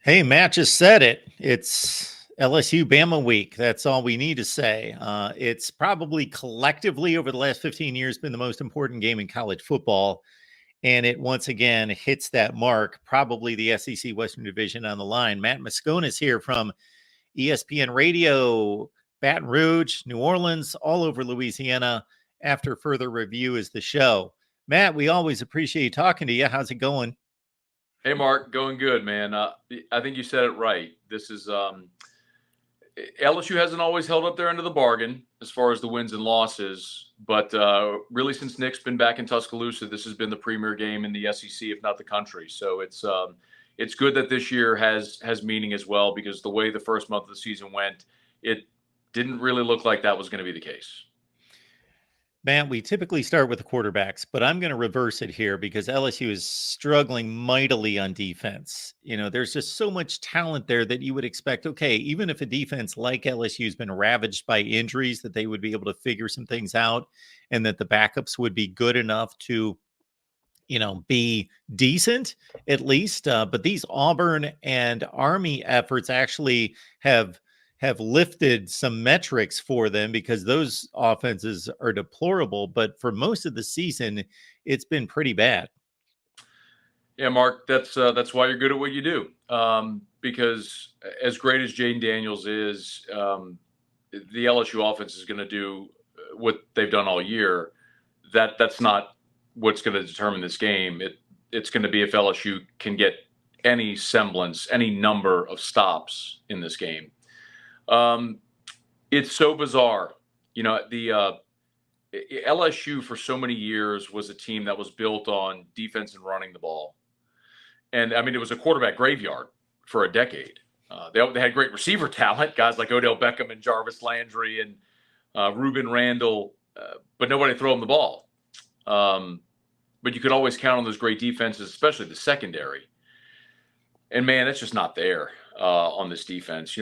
Hey, Matt just said it. It's LSU-BAMA week. That's all we need to say. It's probably collectively over the last 15 years been the most important game in college football. And it once again hits that mark, probably the SEC Western Division on the line. Matt Mosconis here from ESPN Radio, Baton Rouge, New Orleans, all over Louisiana. After further review is the show. Matt, we always appreciate talking to you. How's it going? Hey, Mark, going good, man. I think you said it right. This is LSU hasn't always held up their end of the bargain as far as the wins and losses, but really since Nick's been back in Tuscaloosa, this has been the premier game in the SEC, if not the country. So it's good that this year has meaning as well, because the way the first month of the season went, it didn't really look like that was going to be the case. Matt, we typically start with the quarterbacks, but I'm going to reverse it here because LSU is struggling mightily on defense. There's just so much talent there that you would expect, okay, even if a defense like LSU has been ravaged by injuries, that they would be able to figure some things out and that the backups would be good enough to, be decent at least. But these Auburn and Army efforts actually have lifted some metrics for them because those offenses are deplorable. But for most of the season, it's been pretty bad. Yeah, Mark, that's why you're good at what you do. Because as great as Jane Daniels is, the LSU offense is going to do what they've done all year. That's not what's going to determine this game. It's going to be if LSU can get any semblance, any number of stops in this game. It's so bizarre. The LSU for so many years was a team that was built on defense and running the ball. And I mean, it was a quarterback graveyard for a decade. They had great receiver talent, guys like Odell Beckham and Jarvis Landry and Reuben Randall, but nobody throw them the ball. But you could always count on those great defenses, especially the secondary. And man, it's just not there on this defense.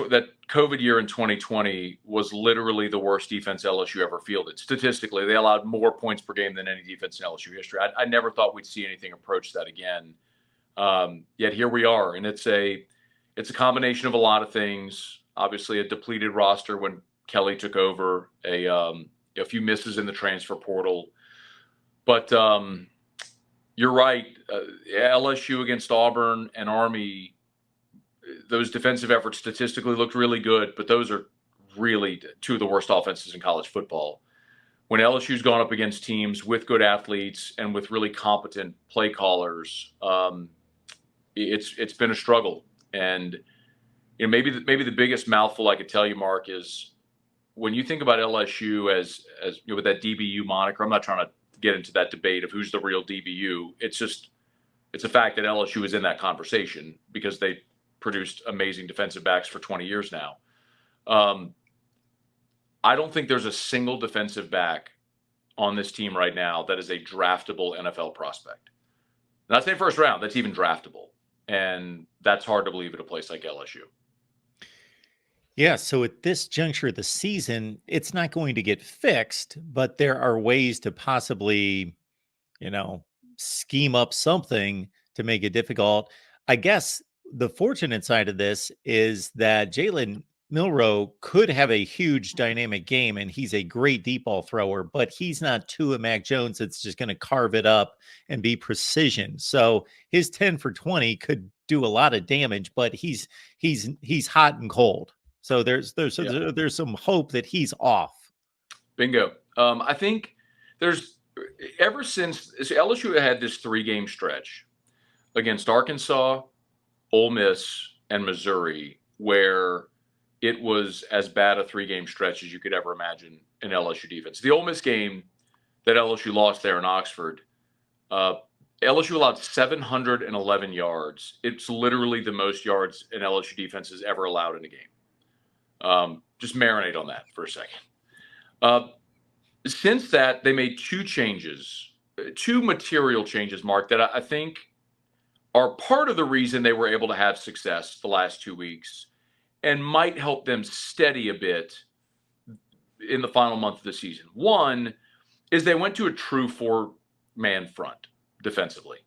That COVID year in 2020 was literally the worst defense LSU ever fielded. Statistically, they allowed more points per game than any defense in LSU history. I never thought we'd see anything approach that again. Yet here we are, and it's a combination of a lot of things. Obviously, a depleted roster when Kelly took over, a few misses in the transfer portal, but you're right. LSU against Auburn and Army, those defensive efforts statistically looked really good, but those are really two of the worst offenses in college football. When LSU's gone up against teams with good athletes and with really competent play callers, it's been a struggle. And maybe the biggest mouthful I could tell you, Mark, is when you think about LSU as with that DBU moniker. I'm not trying to get into that debate of who's the real DBU. It's a fact that LSU is in that conversation because they produced amazing defensive backs for 20 years now. I don't think there's a single defensive back on this team right now that is a draftable NFL prospect. Not saying first round, that's even draftable. And that's hard to believe at a place like LSU. Yeah, so at this juncture of the season, it's not going to get fixed, but there are ways to possibly, scheme up something to make it difficult. I guess the fortunate side of this is that Jalen Milroe could have a huge dynamic game, and he's a great deep ball thrower, but he's not Tua Mac Jones that's just going to carve it up and be precision. So his 10 for 20 could do a lot of damage, but he's hot and cold. So there's some hope that he's off. Bingo. I think ever since LSU had this 3-game stretch against Arkansas, Ole Miss, and Missouri, where it was as bad a 3-game stretch as you could ever imagine in LSU defense. The Ole Miss game that LSU lost there in Oxford, LSU allowed 711 yards. It's literally the most yards an LSU defense has ever allowed in a game. Just marinate on that for a second. Since that, they made two material changes, Mark, that I think are part of the reason they were able to have success the last 2 weeks and might help them steady a bit in the final month of the season. One is they went to a true 4-man front defensively.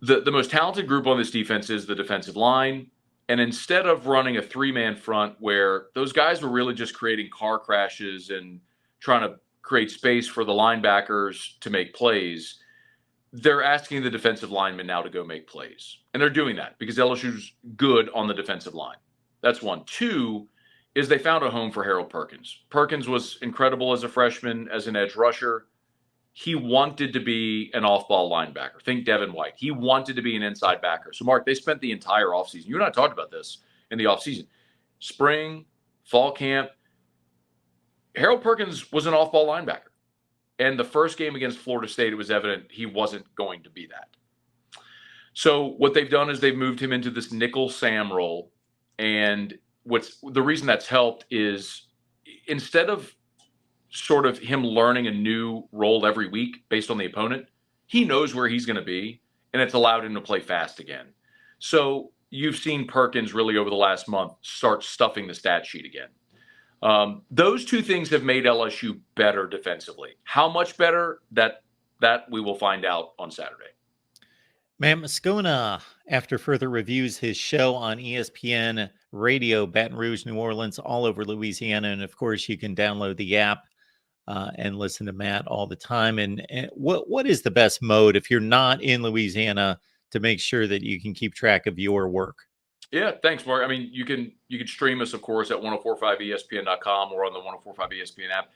The most talented group on this defense is the defensive line. And instead of running a 3-man front where those guys were really just creating car crashes and trying to create space for the linebackers to make plays, they're asking the defensive linemen now to go make plays. And they're doing that because LSU's good on the defensive line. That's one. Two is they found a home for Harold Perkins. Perkins was incredible as a freshman, as an edge rusher. He wanted to be an off-ball linebacker. Think Devin White. He wanted to be an inside backer. So, Mark, they spent the entire offseason. You and I talked about this in the offseason. Spring, fall camp. Harold Perkins was an off-ball linebacker. And the first game against Florida State, it was evident he wasn't going to be that. So what they've done is they've moved him into this nickel Sam role. And the reason that's helped is instead of sort of him learning a new role every week based on the opponent, he knows where he's going to be, and it's allowed him to play fast again. So you've seen Perkins really over the last month start stuffing the stat sheet again. Those two things have made LSU better defensively. How much better, that we will find out on Saturday. Matt Moscona, after further reviews, his show on ESPN Radio, Baton Rouge, New Orleans, all over Louisiana. And of course, you can download the app and listen to Matt all the time. And what is the best mode if you're not in Louisiana to make sure that you can keep track of your work? Yeah, thanks, Mark. I mean, you can stream us, of course, at 1045ESPN.com or on the 1045 ESPN app.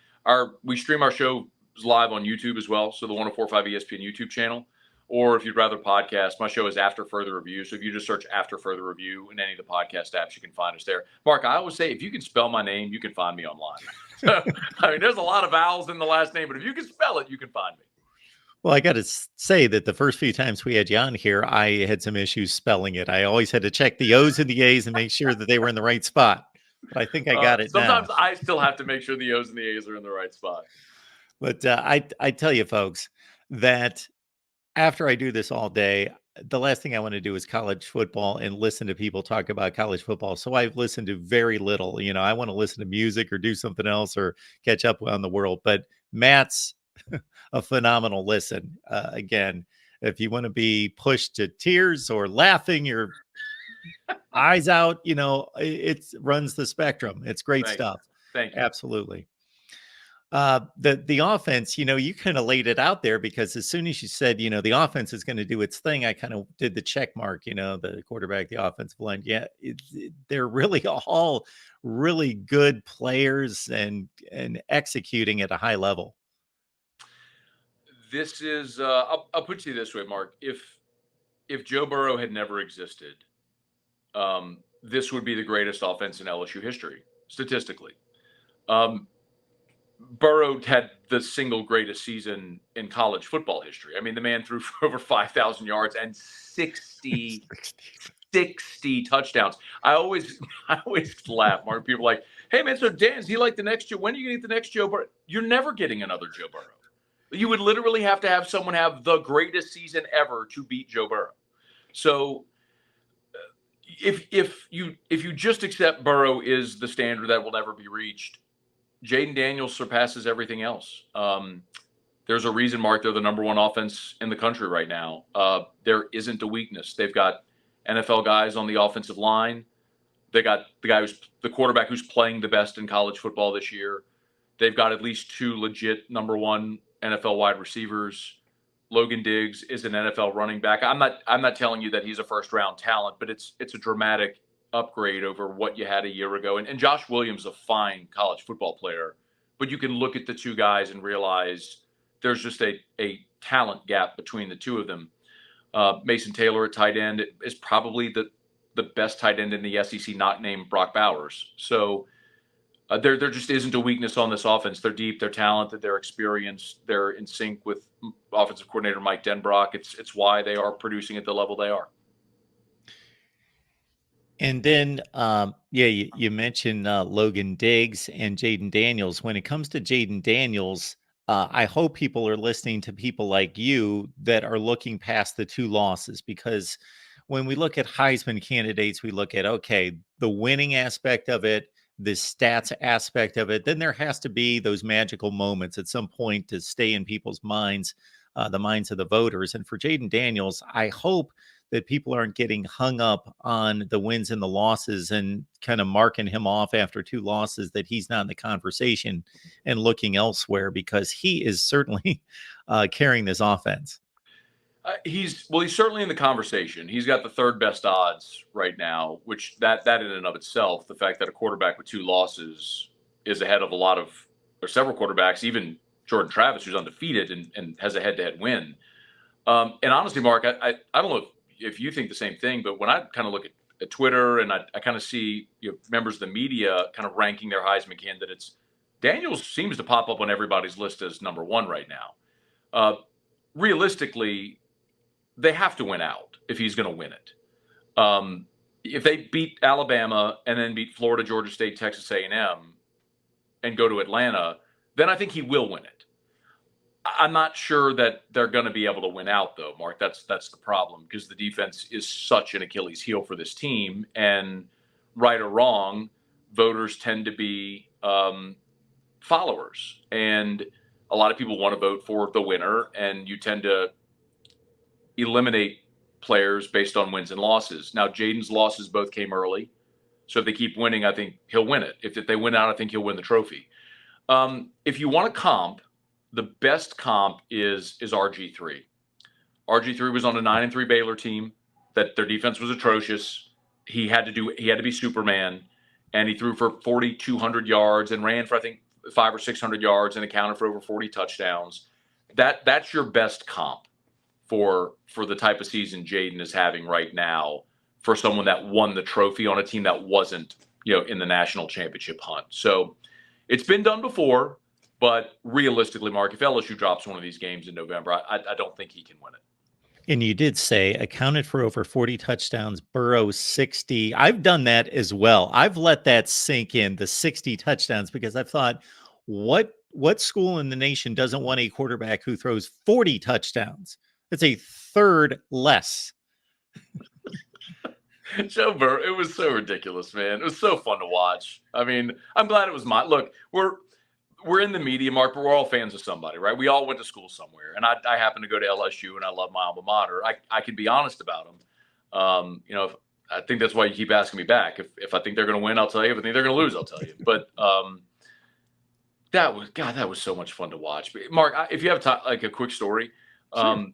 We stream our show live on YouTube as well, so the 1045 ESPN YouTube channel. Or if you'd rather podcast, my show is After Further Review. So if you just search After Further Review in any of the podcast apps, you can find us there. Mark, I always say, if you can spell my name, you can find me online. So, I mean, there's a lot of vowels in the last name, but if you can spell it, you can find me. Well, I got to say that the first few times we had you on here, I had some issues spelling it. I always had to check the O's and the A's and make sure that they were in the right spot. But I think I got it sometimes now. I still have to make sure the O's and the A's are in the right spot. But I tell you, folks, that after I do this all day, the last thing I want to do is college football and listen to people talk about college football. So I've listened to very little. You know, I want to listen to music or do something else or catch up on the world. But Matt's a phenomenal listen. Again, if you want to be pushed to tears or laughing your eyes out, you know, it runs the spectrum. It's great stuff. Thank you. Absolutely. The offense, you know, you kind of laid it out there because as soon as you said, you know, the offense is going to do its thing, I kind of did the check mark, you know, the quarterback, the offensive line. Yeah, they're really all really good players and executing at a high level. This is, I'll put it to you this way, Mark. If Joe Burrow had never existed, this would be the greatest offense in LSU history, statistically. Burrow had the single greatest season in college football history. I mean, the man threw for over 5,000 yards and 60 touchdowns. I always laugh, Mark. People are like, hey, man, so Dan, is he like the next Joe? When are you going to get the next Joe Burrow? You're never getting another Joe Burrow. You would literally have to have someone have the greatest season ever to beat Joe Burrow. So if you just accept Burrow is the standard that will never be reached, Jaden Daniels surpasses everything else. There's a reason, Mark, they're the number one offense in the country right now. There isn't a weakness. They've got NFL guys on the offensive line. They got the quarterback who's playing the best in college football this year. They've got at least two legit number one NFL wide receivers. Logan Diggs is an NFL running back. I'm not telling you that he's a first round talent, but it's a dramatic upgrade over what you had a year ago. And Josh Williams is a fine college football player, but you can look at the two guys and realize there's just a talent gap between the two of them. Mason Taylor at tight end is probably the best tight end in the SEC, not named Brock Bowers. So there just isn't a weakness on this offense. They're deep, they're talented, they're experienced, they're in sync with offensive coordinator Mike Denbrock. It's why they are producing at the level they are. And then, you mentioned Logan Diggs and Jaden Daniels. When it comes to Jaden Daniels, I hope people are listening to people like you that are looking past the two losses, because when we look at Heisman candidates, we look at, okay, the winning aspect of it, the stats aspect of it, then there has to be those magical moments at some point to stay in people's minds. the minds of the voters. And for Jaden Daniels, I hope that people aren't getting hung up on the wins and the losses and kind of marking him off after 2 losses, that he's not in the conversation and looking elsewhere, because he is certainly carrying this offense. He's certainly in the conversation. He's got the 3rd best odds right now, which that in and of itself, the fact that a quarterback with 2 losses is ahead of a lot of, or several quarterbacks, even Jordan Travis, who's undefeated and has a head-to-head win. And honestly, Mark, I don't know if you think the same thing, but when I kind of look at Twitter and I kind of see members of the media kind of ranking their Heisman candidates, Daniels seems to pop up on everybody's list as number 1 right now. Realistically, they have to win out if he's going to win it. If they beat Alabama and then beat Florida, Georgia State, Texas A&M, and go to Atlanta, then I think he will win it. I'm not sure that they're going to be able to win out, though, Mark. That's the problem, because the defense is such an Achilles heel for this team. And right or wrong, voters tend to be followers. And a lot of people want to vote for the winner, and you tend to eliminate players based on wins and losses. Now, Jaden's losses both came early. So if they keep winning, I think he'll win it. If they win out, I think he'll win the trophy. If you want to comp, the best comp is RG3. RG3 was on a 9-3 Baylor team that their defense was atrocious. He had to be Superman, and he threw for 4,200 yards and ran for, I think, 500 or 600 yards and accounted for over 40 touchdowns. That's your best comp for the type of season Jaden is having right now, for someone that won the trophy on a team that wasn't, in the national championship hunt. So it's been done before, but realistically, Mark, if LSU drops one of these games in November, I don't think he can win it. And you did say accounted for over 40 touchdowns, Burrow 60. I've done that as well. I've let that sink in, the 60 touchdowns, because I've thought, what school in the nation doesn't want a quarterback who throws 40 touchdowns? That's a third less. Joe Burrow, it was so ridiculous, man. It was so fun to watch. I mean, I'm glad it was mine. Look, we're in the media, Mark, but we're all fans of somebody, right? We all went to school somewhere. And I happen to go to LSU, and I love my alma mater. I can be honest about them. I think that's why you keep asking me back. If I think they're going to win, I'll tell you. If I think they're going to lose, I'll tell you. But that was so much fun to watch. Mark, if you have time, like a quick story, Sure.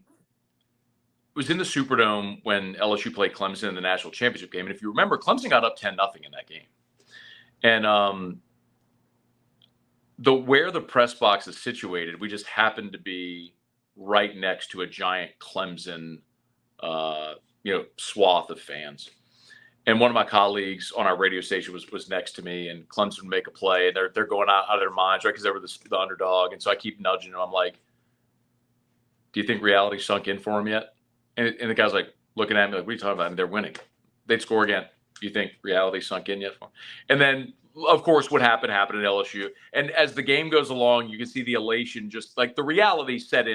it was in the Superdome when LSU played Clemson in the national championship game. And if you remember, Clemson got up 10-0 in that game. And where the press box is situated, we just happened to be right next to a giant Clemson, swath of fans. And one of my colleagues on our radio station was next to me, and Clemson would make a play. They're going out of their minds, right? Because they were the underdog. And so I keep nudging him. I'm like, do you think reality sunk in for him yet? And the guy's like looking at me like, what are you talking about? And they're winning. They'd score again. Do you think reality sunk in yet for him? And then, of course, what happened at LSU. And as the game goes along, you can see the elation, just like the reality set in,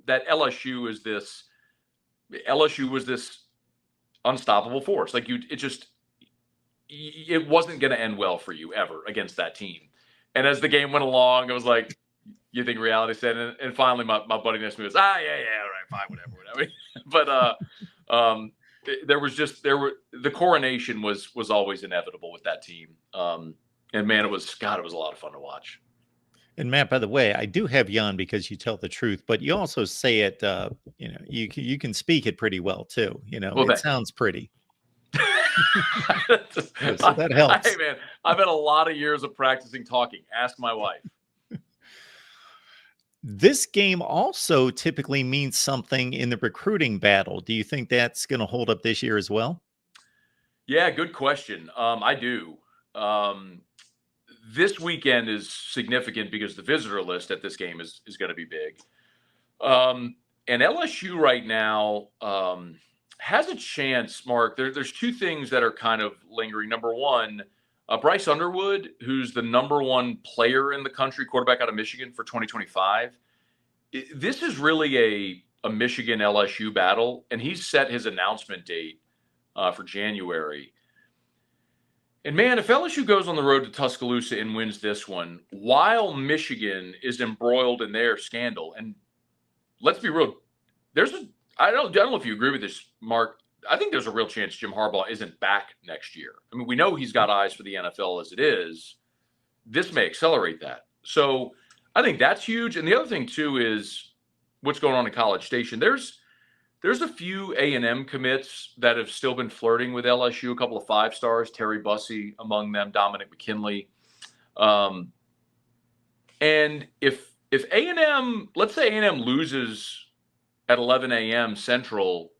that LSU was this unstoppable force. Like it wasn't going to end well for you ever against that team. And as the game went along, it was like, you think reality set in? And finally, my buddy next to me was, yeah, all right, fine, whatever. But the coronation was always inevitable with that team. And man, it was a lot of fun to watch. And Matt, by the way, I do have you on because you tell the truth, but you also say it, you can speak it pretty well too. It sounds pretty. So that helps. Hey man, I've had a lot of years of practicing talking. Ask my wife. This game also typically means something in the recruiting battle. Do you think that's going to hold up this year as well? Yeah, good question. I do. This weekend is significant because the visitor list at this game is going to be big. And LSU right now has a chance, Mark. There's two things that are kind of lingering. Number one, Bryce Underwood, who's the number one player in the country, quarterback out of Michigan for 2025. This is really a Michigan LSU battle, and he's set his announcement date for January. And man, if LSU goes on the road to Tuscaloosa and wins this one, while Michigan is embroiled in their scandal, and let's be real, I don't know if you agree with this, Mark. I think there's a real chance Jim Harbaugh isn't back next year. I mean, we know he's got eyes for the NFL as it is. This may accelerate that. So I think that's huge. And the other thing too is what's going on in College Station. There's a few A&M commits that have still been flirting with LSU, a couple of 5-stars, Terry Bussey among them, Dominic McKinley. And if A&M, let's say A&M loses at 11 a.m. Central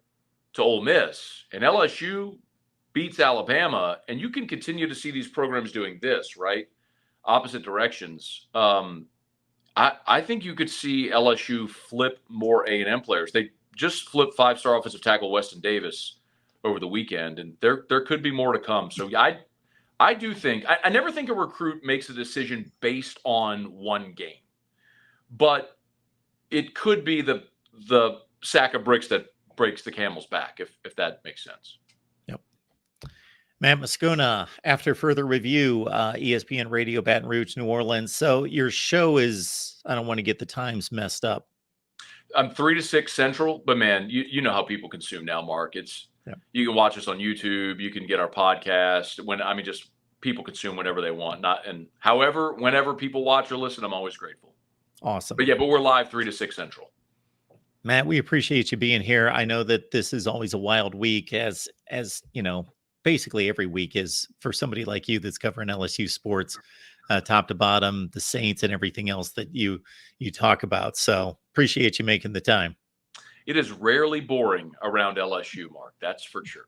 to Ole Miss and LSU beats Alabama, and you can continue to see these programs doing this, right? Opposite directions. I think you could see LSU flip more A&M players. They just flipped 5-star offensive tackle Weston Davis over the weekend, and there could be more to come. So I do think I never think a recruit makes a decision based on one game, but it could be the sack of bricks that breaks the camel's back, if that makes sense. Yep. Matt Moscona, after further review, ESPN Radio Baton Rouge, New Orleans. So your show is, I don't want to get the times messed up. I'm 3 to 6 Central, but man, you know how people consume now, Mark. You can watch us on YouTube, you can get our podcast. Just people consume whenever they want. Whenever people watch or listen, I'm always grateful. Awesome. But we're live 3 to 6 Central. Matt, we appreciate you being here. I know that this is always a wild week, as you know, basically every week is for somebody like you that's covering LSU sports, top to bottom, the Saints and everything else that you talk about. So appreciate you making the time. It is rarely boring around LSU, Mark. That's for sure.